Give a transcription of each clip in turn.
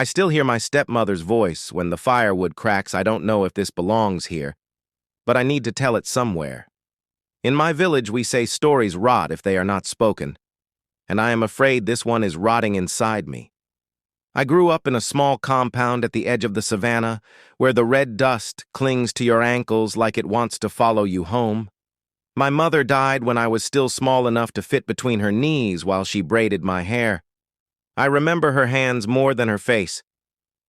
I still hear my stepmother's voice when the firewood cracks. I don't know if this belongs here, but I need to tell it somewhere. In my village, we say stories rot if they are not spoken, and I am afraid this one is rotting inside me. I grew up in a small compound at the edge of the savannah, where the red dust clings to your ankles like it wants to follow you home. My mother died when I was still small enough to fit between her knees while she braided my hair. I remember her hands more than her face.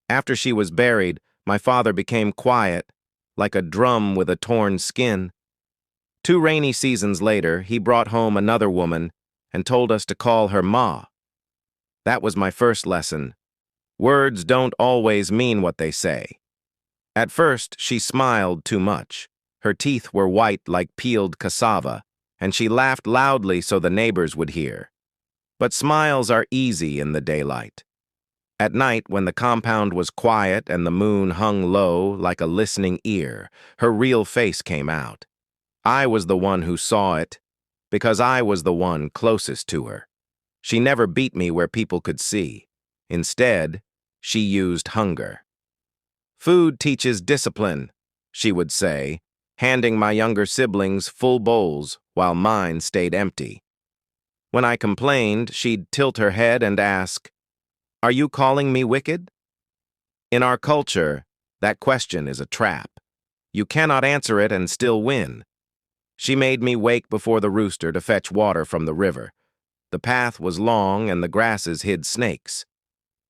After she was buried, my father became quiet, like a drum with a torn skin. 2 rainy seasons later, he brought home another woman and told us to call her Ma. That was my first lesson. Words don't always mean what they say. At first, she smiled too much. Her teeth were white like peeled cassava, and she laughed loudly so the neighbors would hear. But smiles are easy in the daylight. At night, when the compound was quiet and the moon hung low like a listening ear, her real face came out. I was the one who saw it, because I was the one closest to her. She never beat me where people could see. Instead, she used hunger. "Food teaches discipline," she would say, handing my younger siblings full bowls while mine stayed empty. When I complained, she'd tilt her head and ask, "Are you calling me wicked?" In our culture, that question is a trap. You cannot answer it and still win. She made me wake before the rooster to fetch water from the river. The path was long and the grasses hid snakes.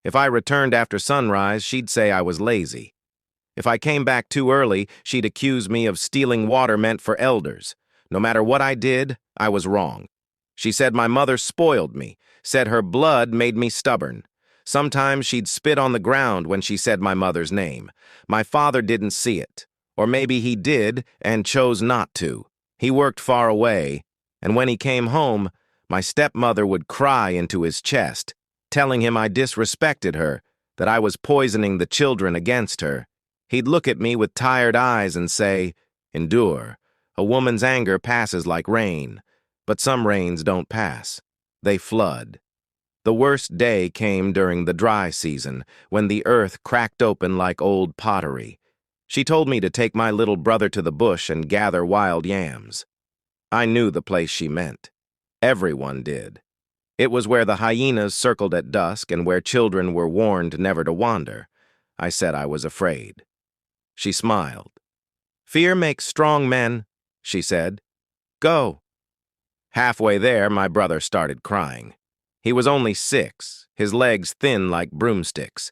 If I returned after sunrise, she'd say I was lazy. If I came back too early, she'd accuse me of stealing water meant for elders. No matter what I did, I was wrong. She said my mother spoiled me, said her blood made me stubborn. Sometimes she'd spit on the ground when she said my mother's name. My father didn't see it. Or maybe he did and chose not to. He worked far away, and when he came home, my stepmother would cry into his chest, telling him I disrespected her, that I was poisoning the children against her. He'd look at me with tired eyes and say, "Endure. A woman's anger passes like rain, but some rains don't pass. They flood." The worst day came during the dry season, when the earth cracked open like old pottery. She told me to take my little brother to the bush and gather wild yams. I knew the place she meant. Everyone did. It was where the hyenas circled at dusk and where children were warned never to wander. I said I was afraid. She smiled. "Fear makes strong men," she said. "Go." Halfway there, my brother started crying. He was only 6, his legs thin like broomsticks.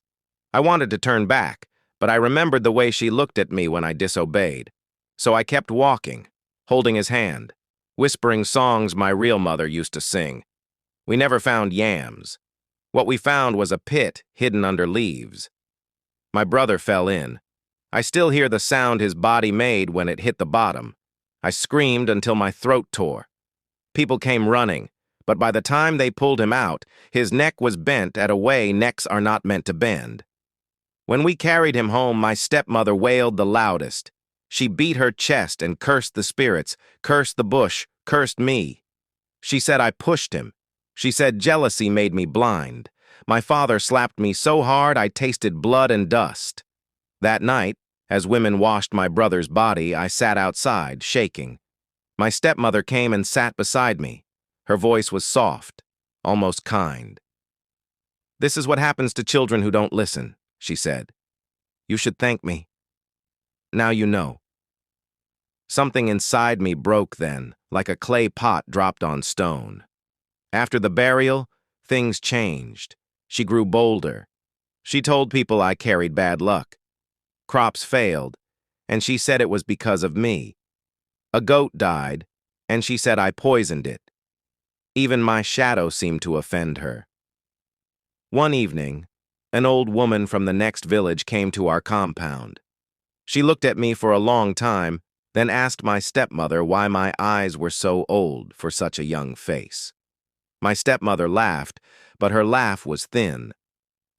I wanted to turn back, but I remembered the way she looked at me when I disobeyed. So I kept walking, holding his hand, whispering songs my real mother used to sing. We never found yams. What we found was a pit hidden under leaves. My brother fell in. I still hear the sound his body made when it hit the bottom. I screamed until my throat tore. People came running, but by the time they pulled him out, his neck was bent at a way necks are not meant to bend. When we carried him home, my stepmother wailed the loudest. She beat her chest and cursed the spirits, cursed the bush, cursed me. She said I pushed him. She said jealousy made me blind. My father slapped me so hard I tasted blood and dust. That night, as women washed my brother's body, I sat outside, shaking. My stepmother came and sat beside me. Her voice was soft, almost kind. "This is what happens to children who don't listen," she said. "You should thank me. Now you know." Something inside me broke then, like a clay pot dropped on stone. After the burial, things changed. She grew bolder. She told people I carried bad luck. Crops failed, and she said it was because of me. A goat died, and she said I poisoned it. Even my shadow seemed to offend her. One evening, an old woman from the next village came to our compound. She looked at me for a long time, then asked my stepmother why my eyes were so old for such a young face. My stepmother laughed, but her laugh was thin.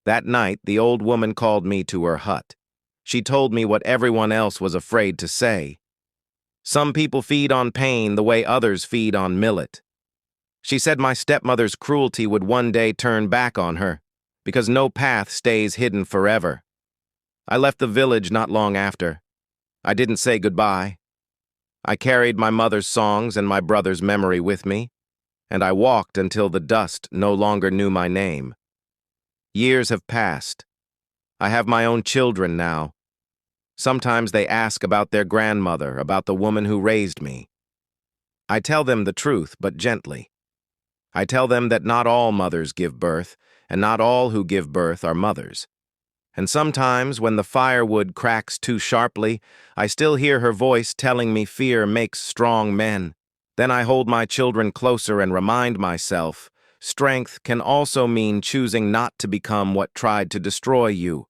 That night, the old woman called me to her hut. She told me what everyone else was afraid to say. Some people feed on pain the way others feed on millet. She said my stepmother's cruelty would one day turn back on her. because no path stays hidden forever. I left the village not long after. I didn't say goodbye. I carried my mother's songs and my brother's memory with me, and I walked until the dust no longer knew my name. Years have passed. I have my own children now. Sometimes they ask about their grandmother, about the woman who raised me. I tell them the truth, but gently. I tell them that not all mothers give birth, and not all who give birth are mothers. And sometimes, when the firewood cracks too sharply, I still hear her voice telling me fear makes strong men. Then I hold my children closer and remind myself, strength can also mean choosing not to become what tried to destroy you.